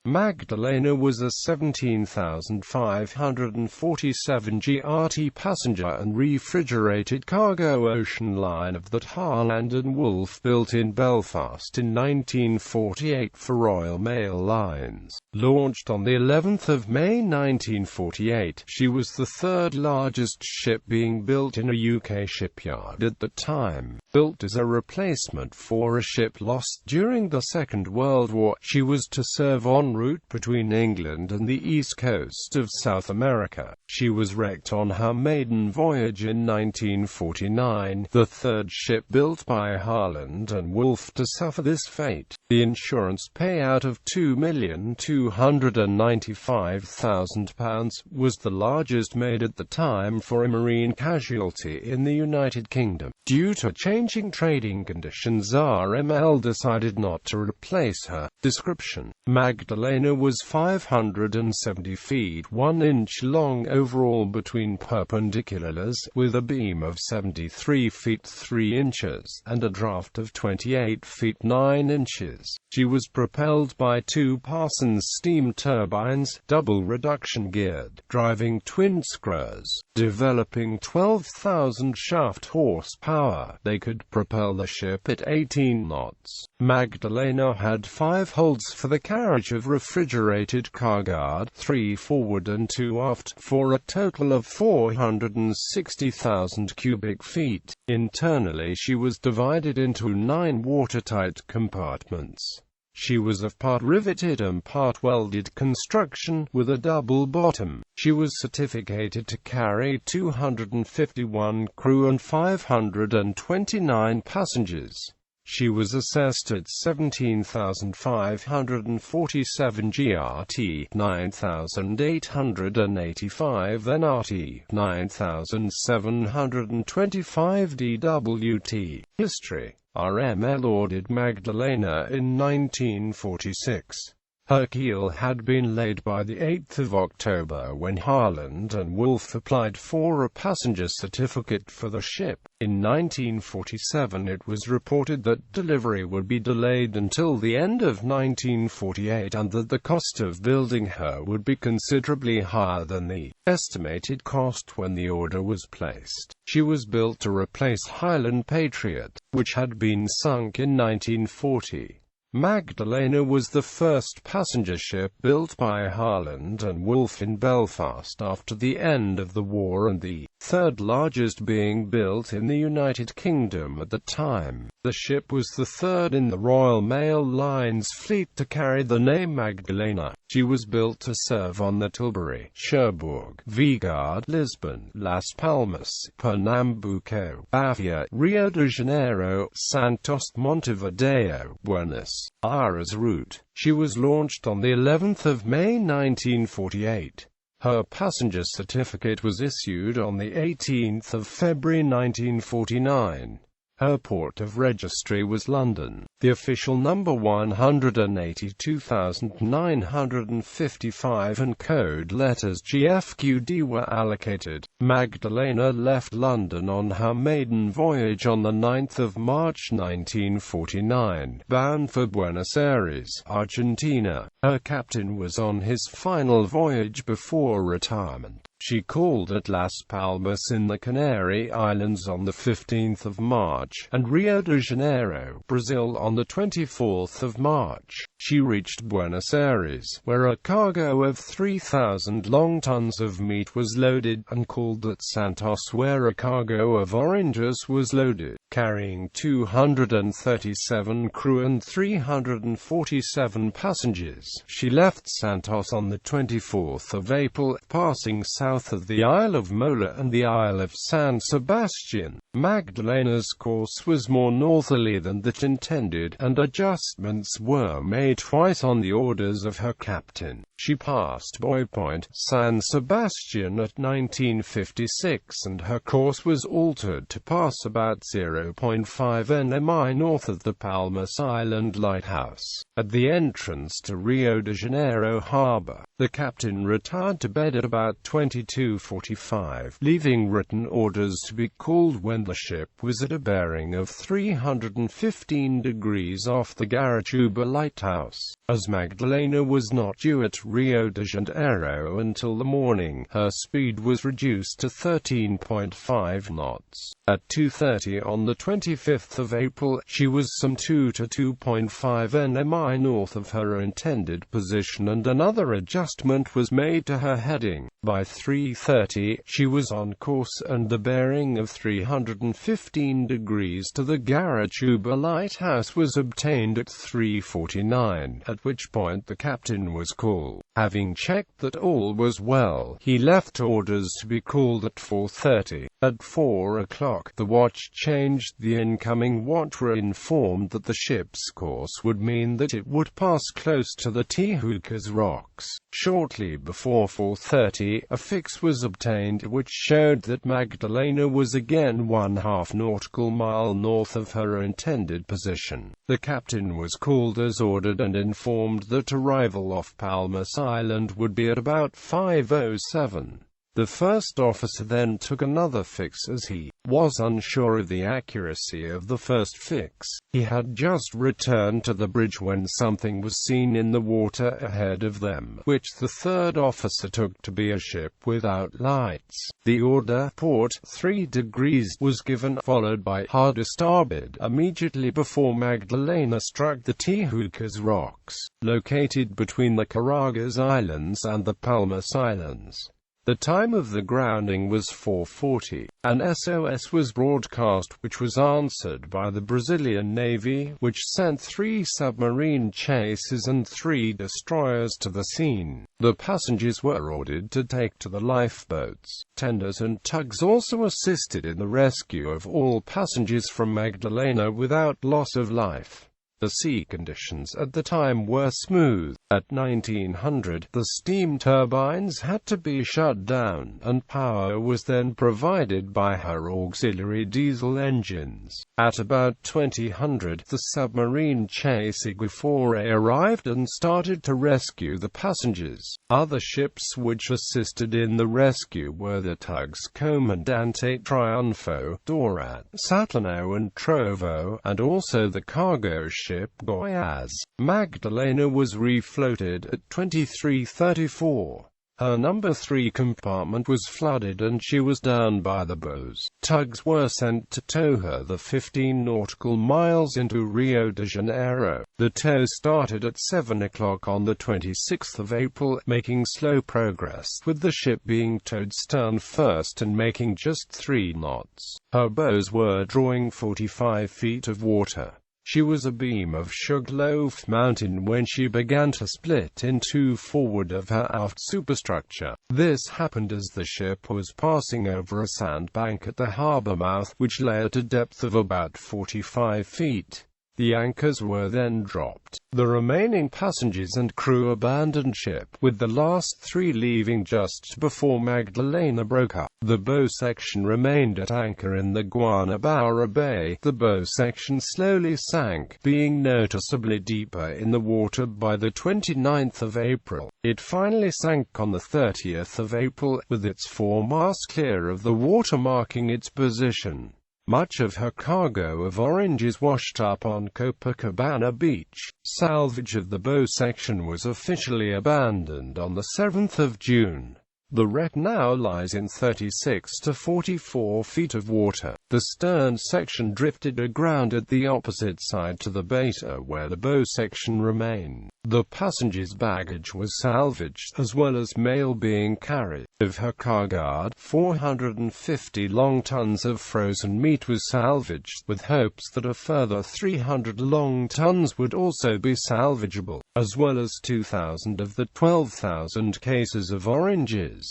Magdalena was a 17,547 GRT passenger and refrigerated cargo ocean liner that Harland and Wolff built in Belfast in 1948 for Royal Mail Lines. Launched on the 11th of May 1948, she was the third largest ship being built in a UK shipyard at the time. Built as a replacement for a ship lost during the Second World War, she was to serve en route between England and the east coast of South America. She was wrecked on her maiden voyage in 1949, the third ship built by Harland and Wolff to suffer this fate. The insurance payout of £2,295,000 was the largest made at the time for a marine casualty in the United Kingdom. Due to changing trading conditions, RML decided not to replace her. Description: Magdalena was 570 feet 1 inch long overall between perpendiculars, with a beam of 73 feet 3 inches, and a draft of 28 feet 9 inches. She was propelled by two Parsons steam turbines, double reduction geared, driving twin screws, developing 12,000 shaft horsepower. They could propel the ship at 18 knots. Magdalena had 5 holds for the carriage of refrigerated cargo, 3 forward and 2 aft, for a total of 460,000 cubic feet. Internally she was divided into 9 watertight compartments. She was of part riveted and part welded construction, with a double bottom. She was certificated to carry 251 crew and 529 passengers. She was assessed at 17,547 GRT, 9,885 NRT, 9,725 DWT. History: RML ordered Magdalena in 1946. Her keel had been laid by the 8th of October when Harland and Wolff applied for a passenger certificate for the ship. In 1947 it was reported that delivery would be delayed until the end of 1948 and that the cost of building her would be considerably higher than the estimated cost when the order was placed. She was built to replace Highland Patriot, which had been sunk in 1940. Magdalena was the first passenger ship built by Harland and Wolff in Belfast after the end of the war and the third largest being built in the United Kingdom at the time. The ship was the third in the Royal Mail Lines fleet to carry the name Magdalena. She was built to serve on the Tilbury, Cherbourg, Vigo, Lisbon, Las Palmas, Pernambuco, Bahia, Rio de Janeiro, Santos, Montevideo, Buenos Aires route. She was launched on the 11th of May 1948. Her passenger certificate was issued on the 18th of February 1949. Her port of registry was London. The official number 182,955 and code letters GFQD were allocated. Magdalena left London on her maiden voyage on the 9th of March 1949, bound for Buenos Aires, Argentina. Her captain was on his final voyage before retirement. She called at Las Palmas in the Canary Islands on the 15th of March, and Rio de Janeiro, Brazil on the 24th of March. She reached Buenos Aires, where a cargo of 3,000 long tons of meat was loaded, and called at Santos where a cargo of oranges was loaded, carrying 237 crew and 347 passengers. She left Santos on the 24th of April, passing south of the Isle of Mola and the Isle of San Sebastian. Magdalena's course was more northerly than that intended, and adjustments were made twice on the orders of her captain. She passed Buoy Point, San Sebastian at 1956, and her course was altered to pass about 0.5 nmi north of the Palmas Island Lighthouse. At the entrance to Rio de Janeiro harbor, the captain retired to bed at about 22:45, leaving written orders to be called when the ship was at a bearing of 315 degrees off the Garachuba Lighthouse. As Magdalena was not due at Rio de Janeiro until the morning, her speed was reduced to 13.5 knots. At 2:30 on the 25th of April, she was some 2 to 2.5 nmi north of her intended position, and another adjustment was made to her heading. By 3:30, she was on course and the bearing of 315 degrees to the Garachuba Lighthouse was obtained at 3:49, at which point the captain was called. Having checked that all was well, he left orders to be called at 4:30. At 4 o'clock, the watch changed. The incoming watch were informed that the ship's course would mean that it would pass close to the Tijucas Rocks. Shortly before 4:30, a fix was obtained which showed that Magdalena was again 1/2 nautical mile north of her intended position. The captain was called as ordered and informed that arrival off Palmas Island would be at about 5:07. The first officer then took another fix as he was unsure of the accuracy of the first fix. He had just returned to the bridge when something was seen in the water ahead of them, which the third officer took to be a ship without lights. The order, port 3 degrees, was given, followed by hard a starboard, immediately before Magdalena struck the Tijucas Rocks, located between the Caragas Islands and the Palmas Islands. The time of the grounding was 4:40. An SOS was broadcast, which was answered by the Brazilian Navy, which sent 3 submarine chases and 3 destroyers to the scene. The passengers were ordered to take to the lifeboats. Tenders and tugs also assisted in the rescue of all passengers from Magdalena without loss of life. The sea conditions at the time were smooth. At 1900, the steam turbines had to be shut down, and power was then provided by her auxiliary diesel engines. At about 2000, the submarine chase Iguafore arrived and started to rescue the passengers. Other ships which assisted in the rescue were the tugs Comandante Triunfo, Dorat, Saturno and Trovo, and also the cargo ship Goiás. Magdalena was refloated at 23:34. Her number 3 compartment was flooded and she was down by the bows. Tugs were sent to tow her the 15 nautical miles into Rio de Janeiro. The tow started at 7 o'clock on the 26th of April, making slow progress, with the ship being towed stern first and making just 3 knots. Her bows were drawing 45 feet of water. She was abeam of Sugarloaf Mountain when she began to split in two forward of her aft superstructure. This happened as the ship was passing over a sandbank at the harbor mouth, which lay at a depth of about 45 feet. The anchors were then dropped. The remaining passengers and crew abandoned ship, with the last 3 leaving just before Magdalena broke up. The bow section remained at anchor in the Guanabara Bay. The bow section slowly sank, being noticeably deeper in the water by the 29th of April. It finally sank on the 30th of April, with its foremast clear of the water marking its position. Much of her cargo of oranges washed up on Copacabana Beach. Salvage of the bow section was officially abandoned on the 7th of June. The wreck now lies in 36 to 44 feet of water. The stern section drifted aground at the opposite side to the beta where the bow section remained. The passengers' baggage was salvaged, as well as mail being carried. Of her cargo, 450 long tons of frozen meat was salvaged, with hopes that a further 300 long tons would also be salvageable, as well as 2,000 of the 12,000 cases of oranges.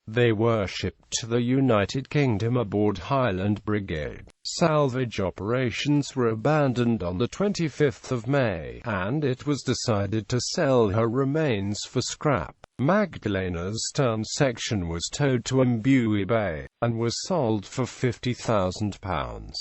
They were shipped to the United Kingdom aboard Highland Brigade. Salvage operations were abandoned on the 25th of May, and it was decided to sell her remains for scrap. Magdalena's stern section was towed to Mbuyi Bay, and was sold for £50,000.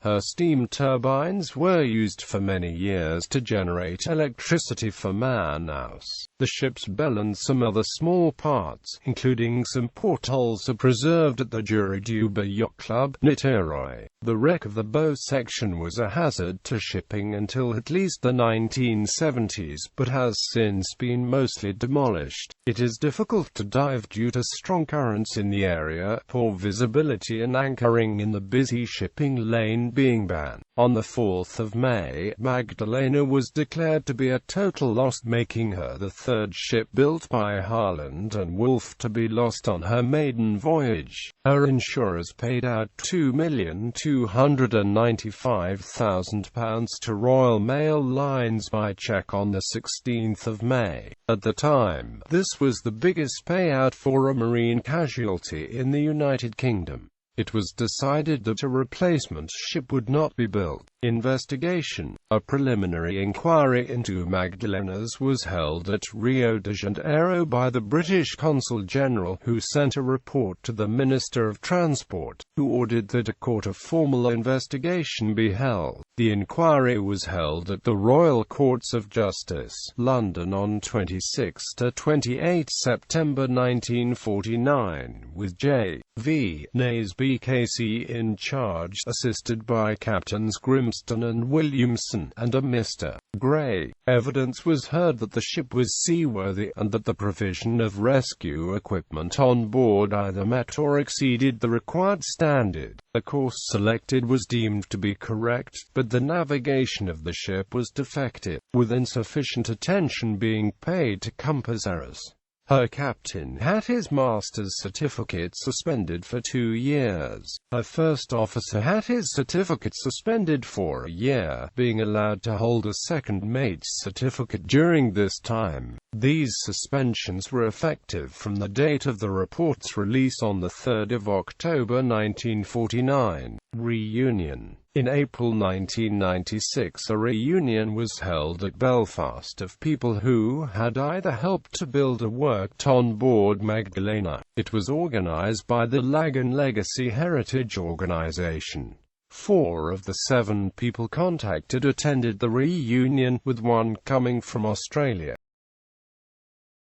Her steam turbines were used for many years to generate electricity for Manaus. The ship's bell and some other small parts, including some portholes, are preserved at the Juriduba Yacht Club, Niterói. The wreck of the bow section was a hazard to shipping until at least the 1970s, but has since been mostly demolished. It is difficult to dive due to strong currents in the area, poor visibility, and anchoring in the busy shipping lane being banned. On the 4th of May, Magdalena was declared to be a total loss, making her the third ship built by Harland and Wolff to be lost on her maiden voyage. Her insurers paid out £2,295,000 to Royal Mail Lines by cheque on the 16th of May. At the time, this was the biggest payout for a marine casualty in the United Kingdom. It was decided that a replacement ship would not be built. Investigation. A preliminary inquiry into Magdalena's was held at Rio de Janeiro by the British Consul General, who sent a report to the Minister of Transport, who ordered that a court of formal investigation be held. The inquiry was held at the Royal Courts of Justice, London, on 26 to 28 September 1949, with J.V. Nays BKC in charge, assisted by Captains Grimston and Williamson, and a Mr. Gray. Evidence was heard that the ship was seaworthy, and that the provision of rescue equipment on board either met or exceeded the required standard. The course selected was deemed to be correct, but the navigation of the ship was defective, with insufficient attention being paid to compass errors. Her captain had his master's certificate suspended for 2 years. Her first officer had his certificate suspended for a year, being allowed to hold a second mate's certificate during this time. These suspensions were effective from the date of the report's release on the 3rd of October 1949. Reunion. In April 1996, a reunion was held at Belfast of people who had either helped to build or worked on board Magdalena. It was organized by the Lagan Legacy Heritage Organization. 4 of the 7 people contacted attended the reunion, with one coming from Australia.